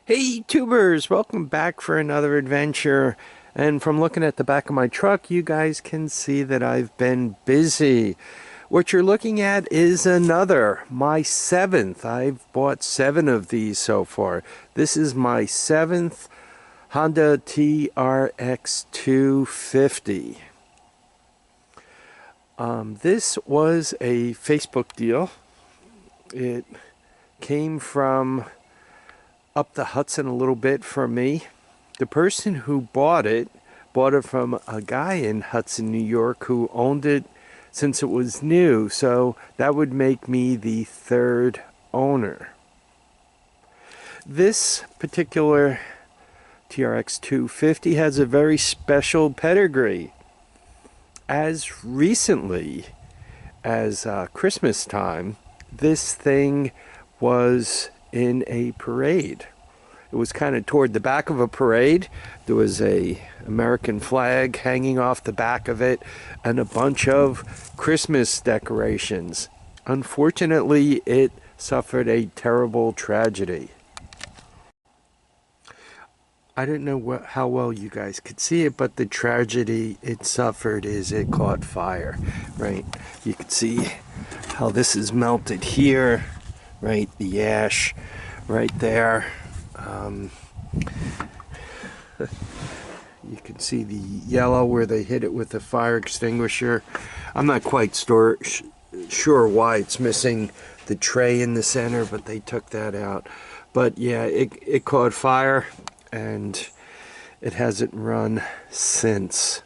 Hey tubers, welcome back for another adventure. And from looking at the back of my truck, you guys can see that I've been busy. What you're looking at is my seventh. I've bought 7 of these so far. This is my 7th Honda TRX 250. This was a Facebook deal. It came from up the Hudson a little bit from me. The person who bought it from a guy in Hudson, New York, who owned it since it was new, so that would make me the 3rd owner. This particular TRX 250 has a very special pedigree. As recently as Christmas time, this thing was in a parade. It was kind of toward the back of a parade. There was a American flag hanging off the back of it and a bunch of Christmas decorations. Unfortunately, it suffered a terrible tragedy. I didn't know how well you guys could see it, but the tragedy it suffered is it caught fire, right? You can see how this is melted here, right? The ash right there. You can see the yellow where they hit it with the fire extinguisher. I'm not quite sure why it's missing the tray in the center, but they took that out. But yeah, it caught fire and it hasn't run since.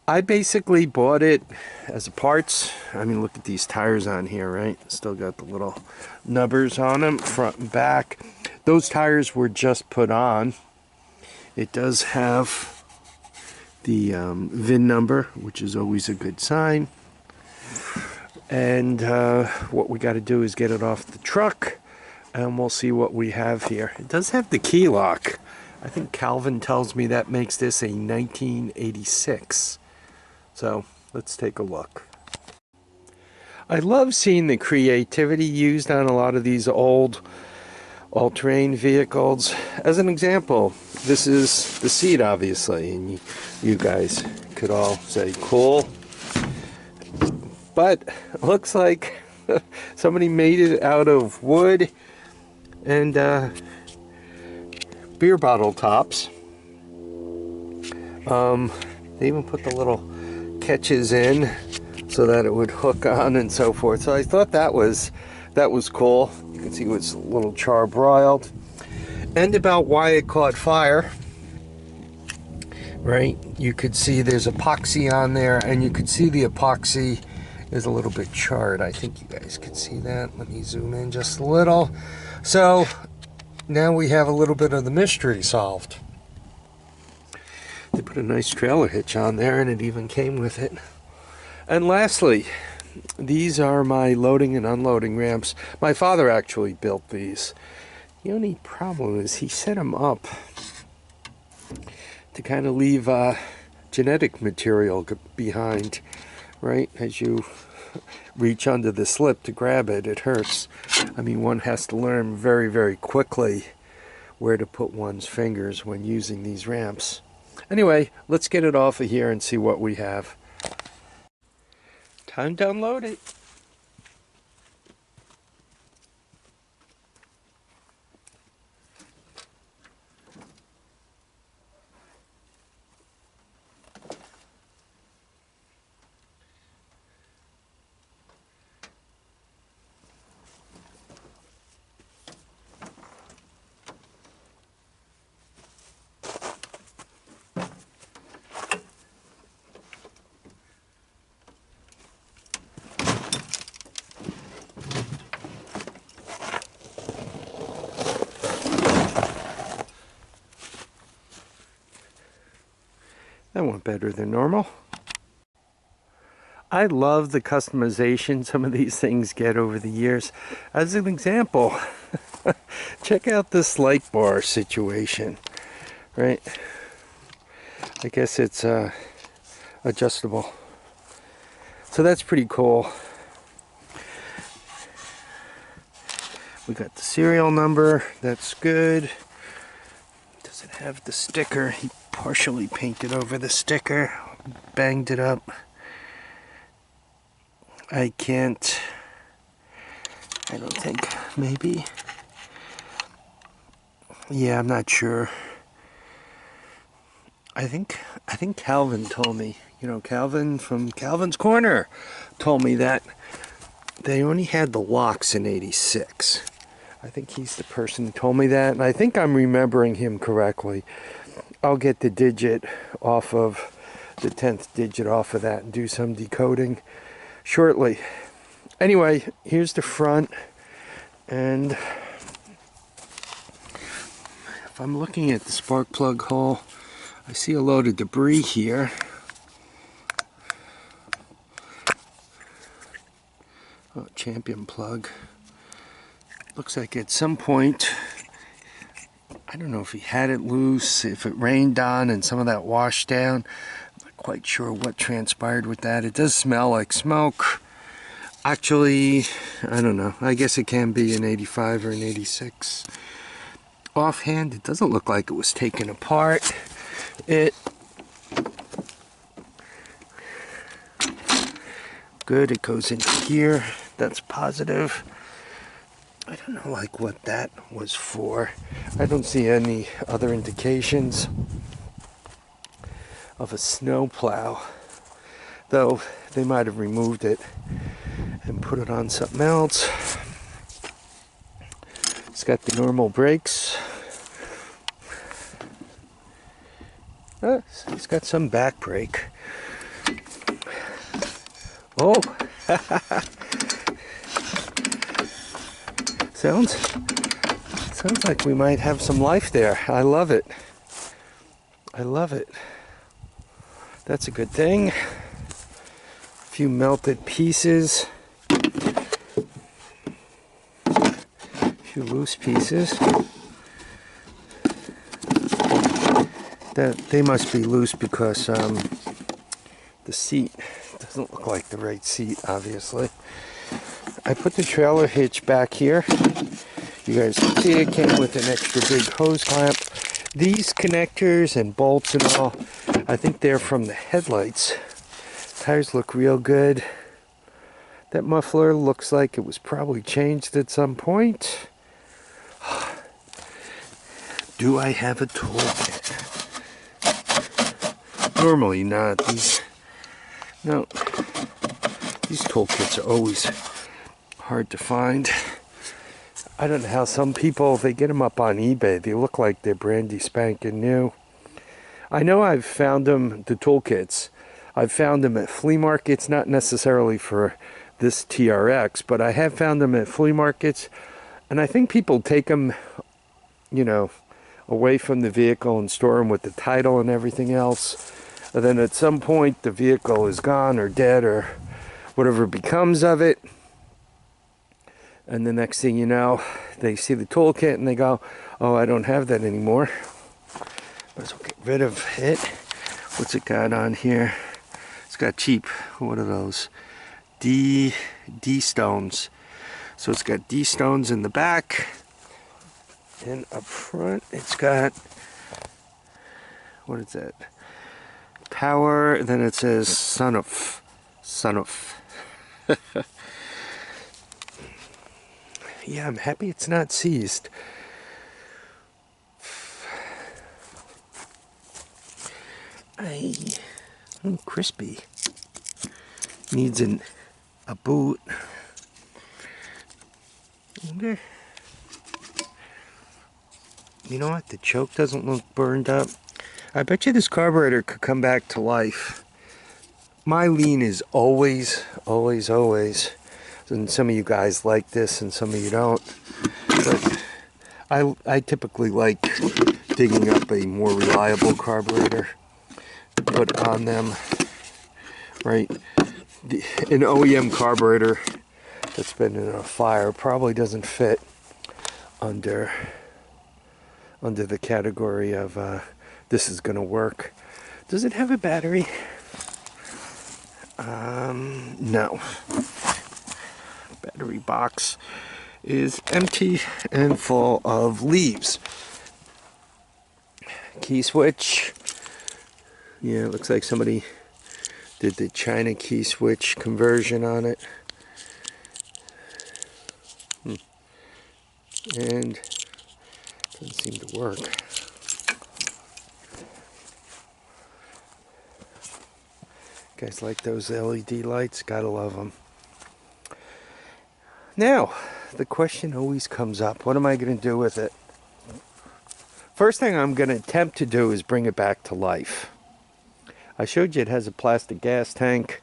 I basically bought it as a parts. I mean, look at these tires on here, right? Still got the little nubbers on them, front and back. Those tires were just put on. It does have the VIN number, which is always a good sign. And what we got to do is get it off the truck, and we'll see what we have here. It does have the key lock. I think Calvin tells me that makes this a 1986. So let's take a look. I love seeing the creativity used on a lot of these old all-terrain vehicles. As an example, this is the seat, obviously, and you guys could all say cool, but it looks like somebody made it out of wood and beer bottle tops. They even put the little catches in so that it would hook on and so forth. So I thought that was cool. You can see it's a little charbroiled. And about why it caught fire, right? You could see there's epoxy on there, and you could see the epoxy is a little bit charred. I think you guys could see that. Let me zoom in just a little. So now we have a little bit of the mystery solved. They put a nice trailer hitch on there, and it even came with it. And lastly, these are my loading and unloading ramps. My father actually built these. The only problem is he set them up to kind of leave genetic material behind, right? As you reach under the slip to grab it, it hurts. I mean, one has to learn very, very quickly where to put one's fingers when using these ramps. Anyway, let's get it off of here and see what we have. Time to unload it. That went better than normal. I love the customization some of these things get over the years. As an example, check out this light bar situation, right? I guess it's adjustable. So that's pretty cool. We got the serial number. That's good. Does it have the sticker? He partially painted over the sticker. Banged it up. I don't think, maybe. Yeah, I'm not sure. I think Calvin told me, Calvin from Calvin's Corner told me that they only had the locks in '86. I think he's the person who told me that, and I think I'm remembering him correctly. I'll get the digit off of the 10th digit off of that and do some decoding shortly. Anyway, here's the front, and if I'm looking at the spark plug hole, I see a load of debris here. Oh, champion plug. Looks like at some point, I don't know if he had it loose, if it rained on and some of that washed down. I'm not quite sure what transpired with that. It does smell like smoke. Actually, I don't know. I guess it can be an 85 or an 86. Offhand, it doesn't look like it was taken apart. Good, it goes into here. That's positive. I don't know like what that was for. I don't see any other indications of a snow plow, though they might have removed it and put it on something else. It's got the normal brakes. It's got some back brake. Oh! Sounds like we might have some life there. I love it. I love it. That's a good thing. A few melted pieces. A few loose pieces. They must be loose because the seat doesn't look like the right seat, obviously. I put the trailer hitch back here. You guys can see it came with an extra big hose clamp. These connectors and bolts and all, I think they're from the headlights. Tires look real good. That muffler looks like it was probably changed at some point. Do I have a toolkit? Normally not. These toolkits are always hard to find. I don't know how some people, they get them up on eBay. They look like they're brandy spanking new. I know I've found them, the toolkits. I've found them at flea markets, not necessarily for this TRX, but I have found them at flea markets. And I think people take them, away from the vehicle and store them with the title and everything else. And then at some point the vehicle is gone or dead or whatever becomes of it. And the next thing you know, they see the toolkit and they go, oh, I don't have that anymore. Let's get rid of it. What's it got on here? It's got cheap, what are those? D stones. So it's got D stones in the back. And up front, it's got, what is that? Power, then it says son of. Yeah, I'm happy it's not seized. Crispy. Needs a boot. You know what? The choke doesn't look burned up. I bet you this carburetor could come back to life. My lean is always, always, always. And some of you guys like this and some of you don't. But I typically like digging up a more reliable carburetor to put on them. Right? An OEM carburetor that's been in a fire probably doesn't fit under the category of this is gonna work. Does it have a battery? No. Battery box. is empty and full of leaves. Key switch. Yeah, it looks like somebody did the China key switch conversion on it. And doesn't seem to work. Guys like those LED lights? Gotta love them. Now, the question always comes up, what am I going to do with it? First thing I'm going to attempt to do is bring it back to life. I showed you it has a plastic gas tank.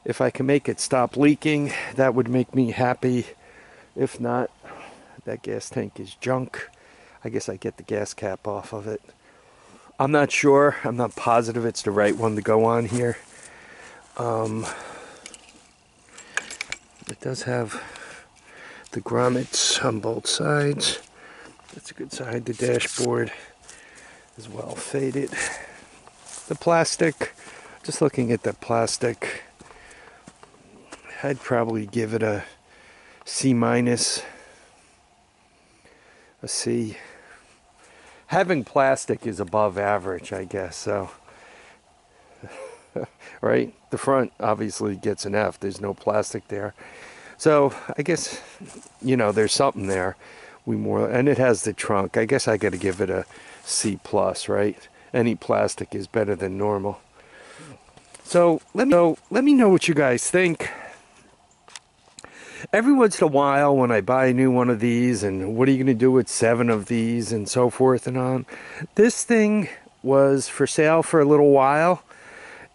If I can make it stop leaking, that would make me happy. If not, that gas tank is junk. I guess I get the gas cap off of it. I'm not sure. I'm not positive it's the right one to go on here. It does have the grommets on both sides. That's a good side. The dashboard is well faded. The plastic, just looking at the plastic, I'd probably give it a C-, a C. Having plastic is above average, I guess, so. Right? The front obviously gets an F. There's no plastic there. So I guess, you know, there's something there. And it has the trunk. I guess I got to give it a C+, right? Any plastic is better than normal. So let me know what you guys think. Every once in a while when I buy a new one of these, and what are you going to do with 7 of these and so forth and on. This thing was for sale for a little while,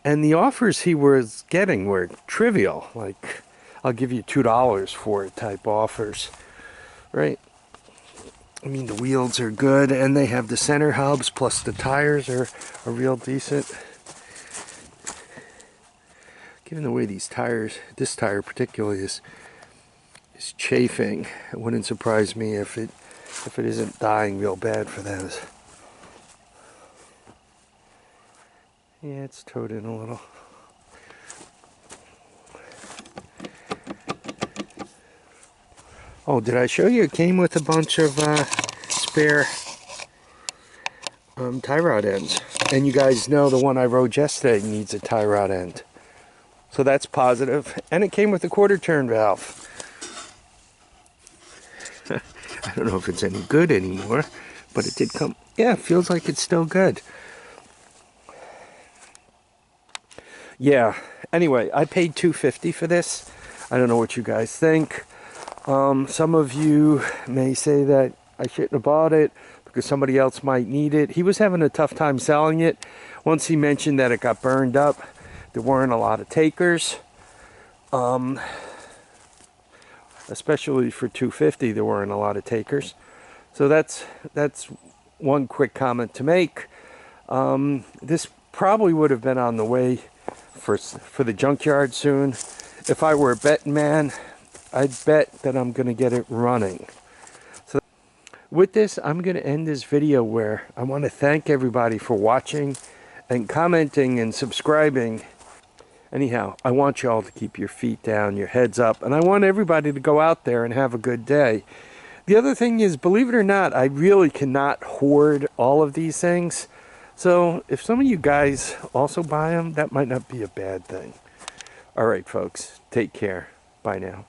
and the offers he was getting were trivial. Like, I'll give you $2 for it type offers, right? I mean, the wheels are good, and they have the center hubs, plus the tires are real decent. Given the way these tires, this tire particularly is chafing, it wouldn't surprise me if it isn't dying real bad for those. Yeah, it's towed in a little. Oh, did I show you it came with a bunch of spare tie rod ends? And you guys know the one I rode yesterday needs a tie rod end. So that's positive. And it came with a quarter turn valve. I don't know if it's any good anymore, but it did come. Yeah, it feels like it's still good. Yeah, anyway, I paid $250 for this. I don't know what you guys think. Some of you may say that I shouldn't have bought it because somebody else might need it. He was having a tough time selling it. Once he mentioned that it got burned up, there weren't a lot of takers. Especially for $250, there weren't a lot of takers. So that's one quick comment to make. This probably would have been on the way for the junkyard soon. If I were a betting man, I'd bet that I'm going to get it running. So with this, I'm going to end this video where I want to thank everybody for watching and commenting and subscribing. Anyhow, I want you all to keep your feet down, your heads up, and I want everybody to go out there and have a good day. The other thing is, believe it or not, I really cannot hoard all of these things. So if some of you guys also buy them, that might not be a bad thing. All right, folks, take care. Bye now.